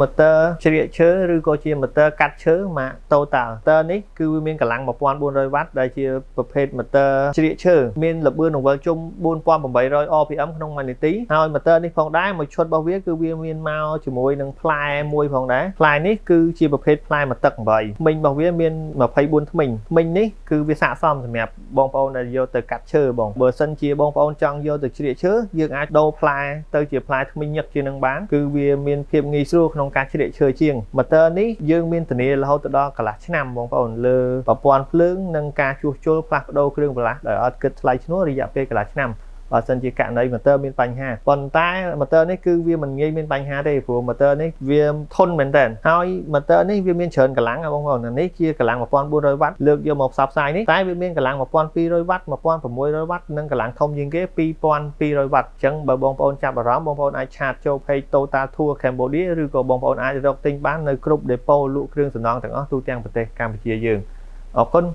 motor ជ្រៀកឈើឬក៏ជា motor កាត់ឈើមក total motor នេះគឺវាមានកម្លាំង 1400 វ៉ាត់ដែលជាប្រភេទ motor ជ្រៀកឈើមានល្បឿនបង្វិលជុំ 4800 rpm ក្នុង1នាទីហើយ motor នេះផងដែរមួយឈុតរបស់វាគឺវាមានមកជាមួយនឹងផ្លែមួយផងដែរផ្លែនេះគឺជាប្រភេទផ្លែមកទឹក8មិញរបស់វាមាន24ធ្មេញធ្មេញនេះគឺវាស័ក្តិសមសម្រាប់បងប្អូនដែលយកទៅកាត់ឈើបងបើសិនជាបងប្អូនចង់យកទៅជ្រៀកឈើយើងអាចដូរផ្លែទៅជាផ្លែធ្មេញញឹកជាងនឹងបានគឺវាមានភាពងាយស្រួលក្នុងការជ្រៀកឈើជាង motor នេះយើងមានធានារហូតដល់កន្លះឆ្នាំបងប្អូនលើប្រព័ន្ធភ្លើងនិងការជួសជុលផ្លាស់ប្ដូរគ្រឿងបន្លាស់ដោយអត់គិតថ្លៃឈ្នួលរយៈពេលកន្លះឆ្នាំបើសិនជាករណី motor មានបញ្ហាប៉ុន្តែ motor នេះគឺវាមិនងាយមានបញ្ហាទេព្រោះ motor នេះវាធន់មែនតើហើយ motor នេះវាមានច្រើនកម្លាំងបងប្អូននេះជាកម្លាំង 1400 វ៉ាត់លើកយកមកផ្សព្វផ្សាយនេះតែវាមានកម្លាំង 1200 វ៉ាត់ 1600 វ៉ាត់និងកម្លាំងធំជាងគេ 2200 វ៉ាត់អញ្ចឹងបើបងប្អូនចាប់អារម្មណ៍បងប្អូនអាចឆាតចូល page Total Tour Cambodia ឬក៏បងប្អូនអាចរកទិញបាននៅគ្រប់ depot លក់គ្រឿងសំណង់ទាំងអស់ទូទាំងប្រទេសកម្ពុជាយើងអរគុណ